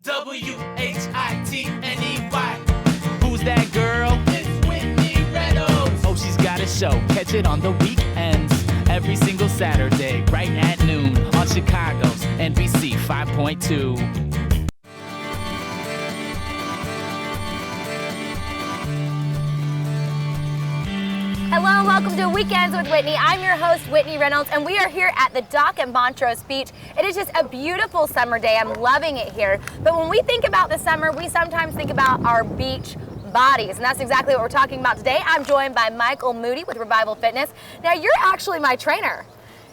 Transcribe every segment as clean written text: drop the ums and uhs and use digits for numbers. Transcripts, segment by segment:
W-H-I-T-N-E-Y. Who's that girl? It's Whitney Reynolds. Oh, she's got a show. Catch it on the weekends. Every single Saturday, right at noon. On Chicago's NBC 5.2. Hello and welcome to Weekends with Whitney. I'm your host, Whitney Reynolds, and we are here at the dock at Montrose Beach. It is just a beautiful summer day. I'm loving it here. But when we think about the summer, we sometimes think about our beach bodies, and that's exactly what we're talking about today. I'm joined by Michael Moody with Revival Fitness. Now, you're actually my trainer.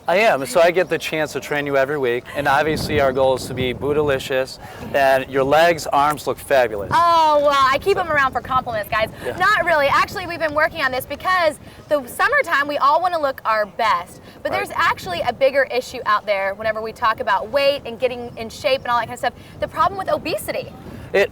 I am, so I get the chance to train you every week, and obviously our goal is to be bootylicious, and your legs, arms look fabulous. Oh, well, I keep them around for compliments, guys. Yeah. Not really. Actually, we've been working on this because the summertime, we all want to look our best, but there's actually a bigger issue out there whenever we talk about weight and getting in shape and all that kind of stuff, the problem with obesity.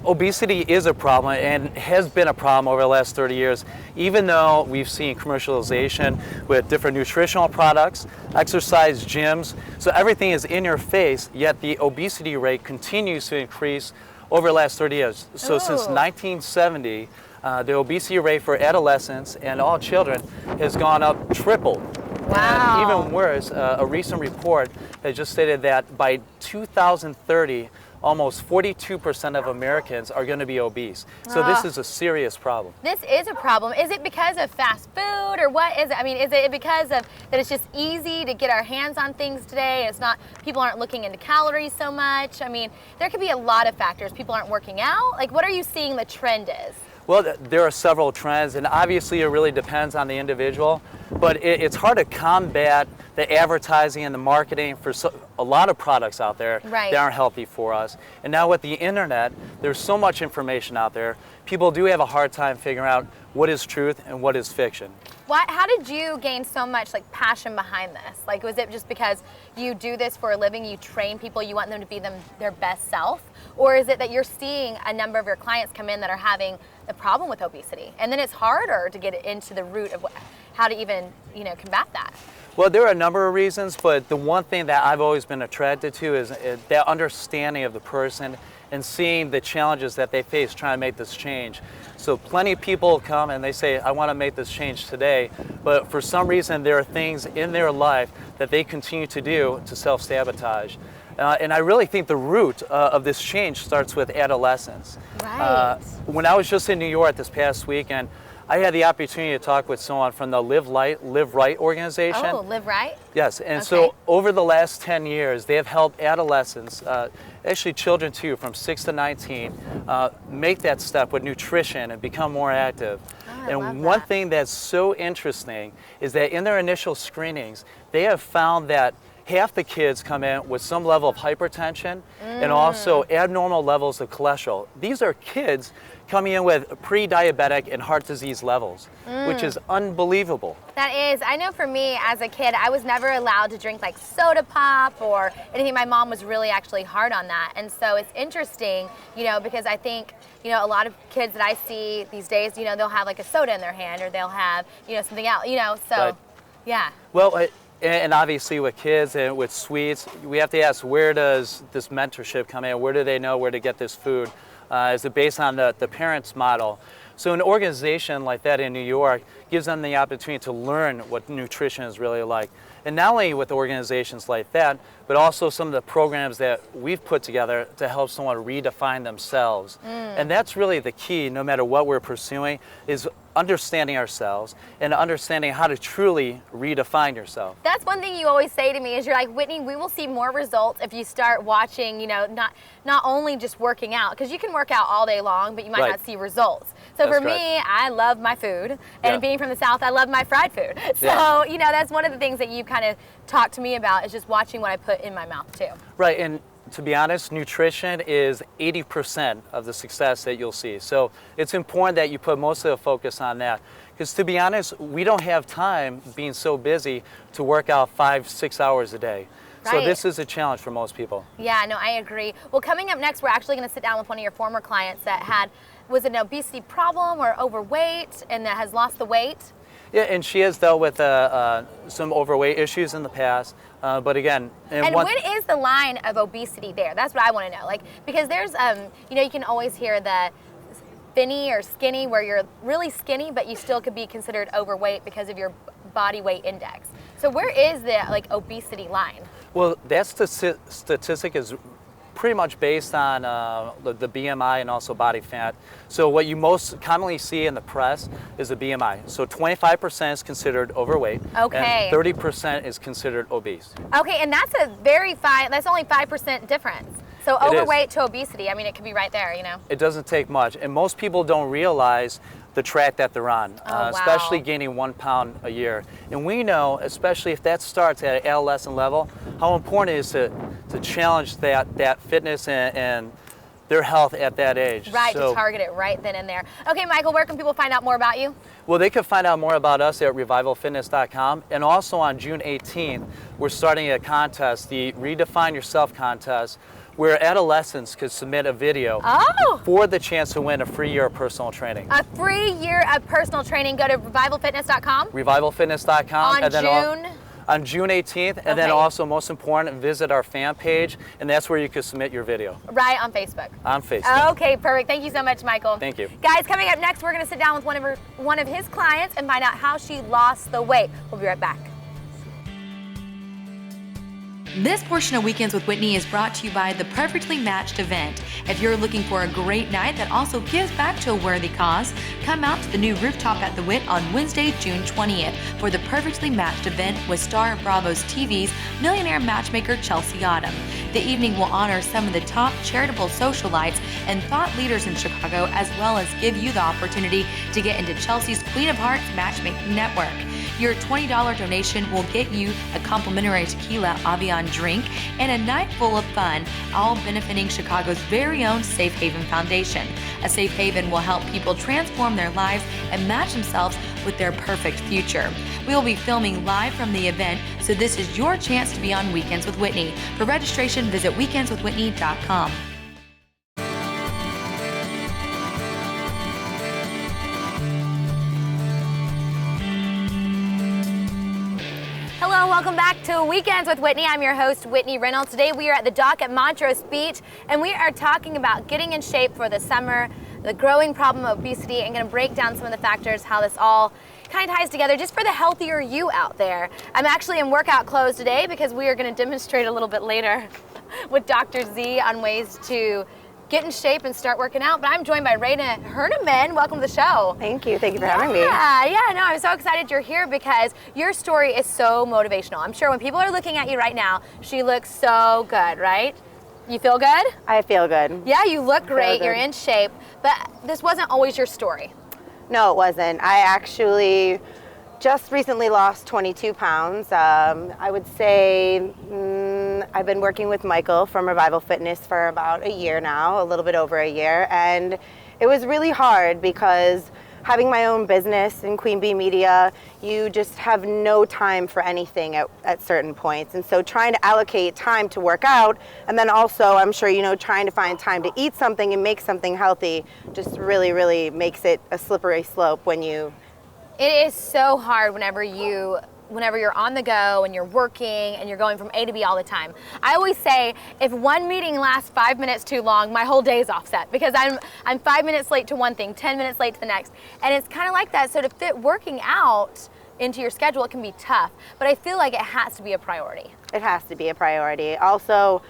Obesity is a problem and has been a problem over the last 30 years, even though we've seen commercialization with different nutritional products, exercise gyms, so everything is in your face, yet the obesity rate continues to increase over the last 30 years. So since 1970, the obesity rate for adolescents and all children has gone up triple. Wow. And even worse, a recent report has just stated that by 2030, almost 42% of Americans are going to be obese. So this is a serious problem. This is a problem. Is it because of fast food or what is it? I mean, is it because of that it's just easy to get our hands on things today? It's not, people aren't looking into calories so much. I mean, there could be a lot of factors. People aren't working out. Like, what are you seeing the trend is? Well, there are several trends, and obviously it really depends on the individual, but it's hard to combat the advertising and the marketing for a lot of products out there that aren't healthy for us. And now with the internet, there's so much information out there, people do have a hard time figuring out what is truth and what is fiction. How did you gain so much passion behind this? Like, was it just because you do this for a living, you train people, you want them to be their best self? Or is it that you're seeing a number of your clients come in that are having a problem with obesity, and then it's harder to get into the root of how to even, combat that? Well, there are a number of reasons, but the one thing that I've always been attracted to is that understanding of the person and seeing the challenges that they face trying to make this change. So plenty of people come and they say, I want to make this change today, but for some reason there are things in their life that they continue to do to self-sabotage. And I really think the root of this change starts with adolescence. Right. When I was just in New York this past weekend, I had the opportunity to talk with someone from the Live Right organization. Oh, Live Right? Yes, and so over the last 10 years, they have helped adolescents, actually children too, from 6 to 19, make that step with nutrition and become more active. And one thing that's so interesting is that in their initial screenings, they have found that half the kids come in with some level of hypertension and also abnormal levels of cholesterol. These are kids coming in with pre-diabetic and heart disease levels, which is unbelievable. That is. I know for me as a kid, I was never allowed to drink soda pop or anything. My mom was really actually hard on that. And so it's interesting, because I think, a lot of kids that I see these days, they'll have a soda in their hand or they'll have, something else, so yeah. Well, and obviously with kids and with sweets, we have to ask, where does this mentorship come in? Where do they know where to get this food? Is it based on the parents' model? So an organization like that in New York gives them the opportunity to learn what nutrition is really like. And not only with organizations like that, but also some of the programs that we've put together to help someone redefine themselves. And that's really the key, no matter what we're pursuing, is understanding ourselves and understanding how to truly redefine yourself. That's one thing you always say to me is you're like, Whitney, we will see more results if you start watching, not only just working out, because you can work out all day long, but you might not see results. So for me, I love my food, and being from the South, I love my fried food. So, that's one of the things that you kind of talk to me about is just watching what I put in my mouth too. Right, and to be honest, nutrition is 80% of the success that you'll see. So it's important that you put most of the focus on that. Because to be honest, we don't have time, being so busy, to work out 5-6 hours a day. So this is a challenge for most people. Yeah, no, I agree. Well, coming up next, we're actually going to sit down with one of your former clients that was an obesity problem or overweight and that has lost the weight. Yeah, and she has dealt with some overweight issues in the past. But again, and when is the line of obesity there? That's what I want to know. Like, because there's, you can always hear the thinny or skinny, where you're really skinny, but you still could be considered overweight because of your body weight index. So where is the obesity line? Well, that statistic is pretty much based on the BMI and also body fat. So what you most commonly see in the press is the BMI. So 25% is considered overweight, okay, and 30% is considered obese. Okay, and that's that's only 5% difference. So overweight to obesity, I mean, it could be right there, It doesn't take much, and most people don't realize the track that they're on, especially gaining 1 pound a year. And we know, especially if that starts at an adolescent level, how important it is to challenge that fitness and their health at that age. Right, to target it right then and there. Okay, Michael, where can people find out more about you? Well, they can find out more about us at revivalfitness.com, and also on June 18th, we're starting a contest, the Redefine Yourself contest, where adolescents could submit a video for the chance to win a free year of personal training. A free year of personal training. Go to revivalfitness.com. Revivalfitness.com. On June 18th, and then also, most important, visit our fan page, and that's where you can submit your video. Right, on Facebook. On Facebook. Okay, perfect. Thank you so much, Michael. Thank you. Guys, coming up next, we're going to sit down with one of his clients and find out how she lost the weight. We'll be right back. This portion of Weekends with Whitney is brought to you by the Perfectly Matched event. If you're looking for a great night that also gives back to a worthy cause, come out to the new rooftop at the Wit on Wednesday, June 20th for the Perfectly Matched event with star of Bravo's TV's millionaire matchmaker Chelsea Autumn. The evening will honor some of the top charitable socialites and thought leaders in Chicago, as well as give you the opportunity to get into Chelsea's Queen of Hearts matchmaking network. Your $20 donation will get you a complimentary tequila Avion drink and a night full of fun, all benefiting Chicago's very own Safe Haven Foundation. A safe haven will help people transform their lives and match themselves with their perfect future. We will be filming live from the event, so this is your chance to be on Weekends with Whitney. For registration, visit weekendswithwhitney.com. Hello, welcome back to Weekends with Whitney. I'm your host, Whitney Reynolds. Today we are at the dock at Montrose Beach, and we are talking about getting in shape for the summer, the growing problem of obesity, and going to break down some of the factors, how this all kind of ties together just for the healthier you out there. I'm actually in workout clothes today because we are going to demonstrate a little bit later with Dr. Z on ways to get in shape and start working out. But I'm joined by Reyna Herneman. Welcome to the show. Thank you. Thank you for having me. Yeah, no, I'm so excited you're here because your story is so motivational. I'm sure when people are looking at you right now, she looks so good, right? You feel good? I feel good. Yeah, you look great. You're in shape. But this wasn't always your story. No, it wasn't. I actually just recently lost 22 pounds. I would say I've been working with Michael from Revival Fitness for about a year now, a little bit over a year. And it was really hard because having my own business in Queen Bee Media, you just have no time for anything at certain points. And so trying to allocate time to work out, and then also, I'm sure you know, trying to find time to eat something and make something healthy just really, really makes it a slippery slope when you... It is so hard whenever you're on the go and you're working and you're going from A to B all the time. I always say if one meeting lasts 5 minutes too long, my whole day is offset because I'm 5 minutes late to one thing, 10 minutes late to the next. And it's kind of like that. So to fit working out into your schedule, it can be tough. But I feel like it has to be a priority. It has to be a priority. Also,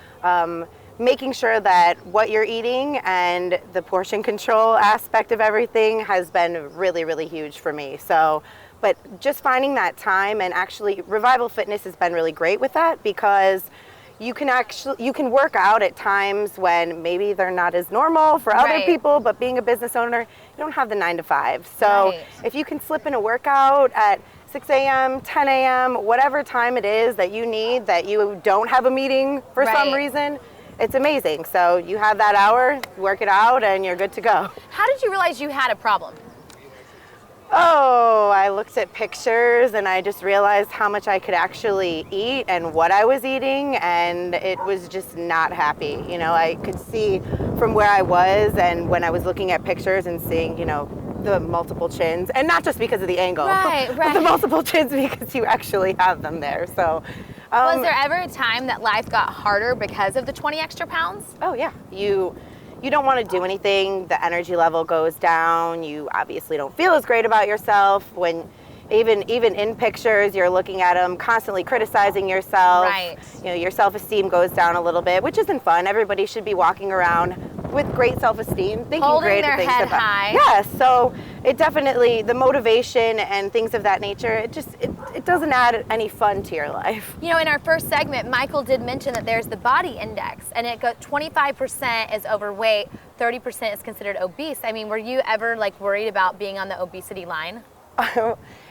making sure that what you're eating and the portion control aspect of everything has been really, really huge for me. So, but just finding that time, and actually Revival Fitness has been really great with that because you can work out at times when maybe they're not as normal for other people, but being a business owner, you don't have the 9 to 5. So if you can slip in a workout at 6 a.m., 10 a.m., whatever time it is that you need, that you don't have a meeting for some reason, it's amazing. So you have that hour, work it out, and you're good to go. How did you realize you had a problem? Oh, I looked at pictures and I just realized how much I could actually eat and what I was eating, and it was just not happy. You know, I could see from where I was, and when I was looking at pictures and seeing, you know, the multiple chins, and not just because of the angle, Right, but the multiple chins because you actually have them there. So, Was there ever a time that life got harder because of the 20 extra pounds? oh yeah, you don't want to do anything. The energy level goes down. You obviously don't feel as great about yourself when. Even in pictures, you're looking at them, constantly criticizing yourself. Right. You know, your self-esteem goes down a little bit, which isn't fun. Everybody should be walking around with great self-esteem, thinking Holding great their things head about. high. Yes. So it definitely, the motivation and things of that nature, it doesn't add any fun to your life. You know, in our first segment, Michael did mention that there's the body index, and it got 25% is overweight, 30% is considered obese. I mean, were you ever like worried about being on the obesity line?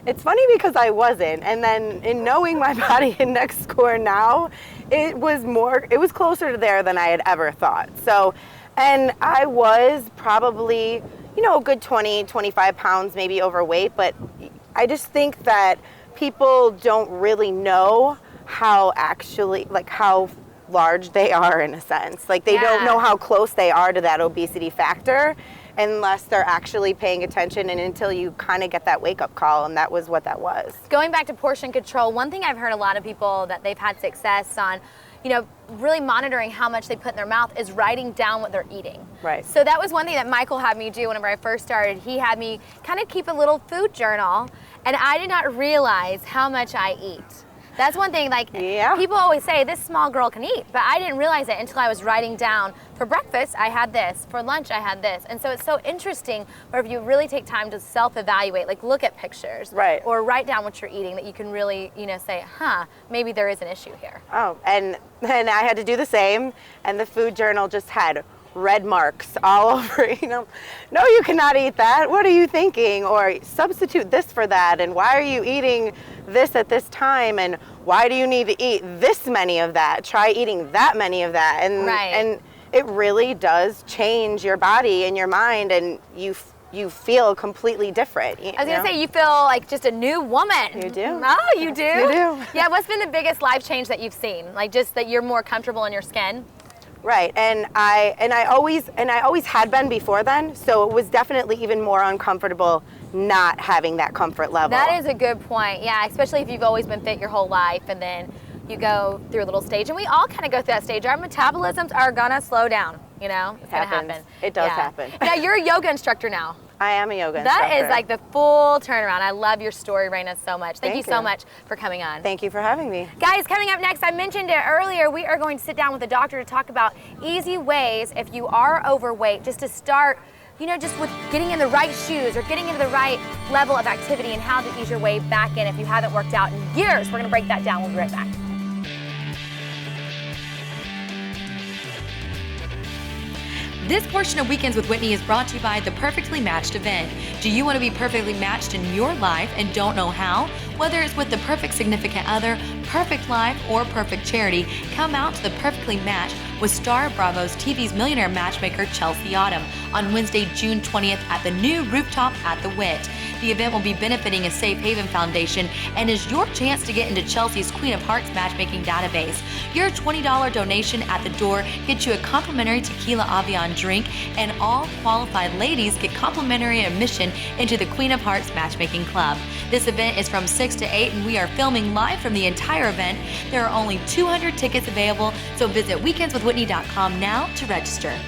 It's funny because I wasn't, and then in knowing my body index score now, it was closer to there than I had ever thought. So, and I was probably, you know, a good 20, 25 pounds maybe overweight, but I just think that people don't really know how large they are in a sense. Like they don't know how close they are to that obesity factor unless they're actually paying attention and until you kind of get that wake-up call, and that was what that was. Going back to portion control, one thing I've heard a lot of people that they've had success on, you know, really monitoring how much they put in their mouth is writing down what they're eating. Right. So that was one thing that Michael had me do whenever I first started. He had me kind of keep a little food journal, and I did not realize how much I eat. That's one thing, like, people always say this small girl can eat, but I didn't realize it until I was writing down, for breakfast, I had this, for lunch, I had this. And so it's so interesting where if you really take time to self-evaluate, like look at pictures, right, or write down what you're eating, that you can really, you know, say, maybe there is an issue here. Oh, and I had to do the same, and the food journal just had red marks all over it, you know. No, you cannot eat that. What are you thinking? Or substitute this for that. And why are you eating this at this time? And why do you need to eat this many of that? Try eating that many of that. And and it really does change your body and your mind, and you feel completely different. I was going to say, you feel like just a new woman. You do. Oh, you do? You do. Yeah, what's been the biggest life change that you've seen? Like just that you're more comfortable in your skin? Right, and I always had been before then, so it was definitely even more uncomfortable not having that comfort level. That is a good point. Yeah, especially if you've always been fit your whole life, and then you go through a little stage, and we all kind of go through that stage. Our metabolisms are gonna slow down. You know, it's gonna happen. It does happen. Yeah, you're a yoga instructor now. I am a yoga instructor. That is like the full turnaround. I love your story, Reyna, so much. Thank you so much for coming on. Thank you for having me. Guys, coming up next, I mentioned it earlier, we are going to sit down with a doctor to talk about easy ways if you are overweight, just to start, you know, just with getting in the right shoes or getting into the right level of activity, and how to ease your way back in if you haven't worked out in years. We're gonna break that down. We'll be right back. This portion of Weekends with Whitney is brought to you by the Perfectly Matched event. Do you want to be perfectly matched in your life and don't know how? Whether it's with the perfect significant other, perfect life, or perfect charity, come out to the Perfectly Matched with Star Bravo's TV's millionaire matchmaker Chelsea Autumn on Wednesday, June 20th at the new rooftop at the Wit. The event will be benefiting a Safe Haven Foundation and is your chance to get into Chelsea's Queen of Hearts matchmaking database. Your $20 donation at the door gets you a complimentary tequila Avion drink, and all qualified ladies get complimentary admission into the Queen of Hearts matchmaking club. This event is from 6 to 8, and we are filming live from the entire event. There are only 200 tickets available, so visit weekendswithwhitney.com now to register.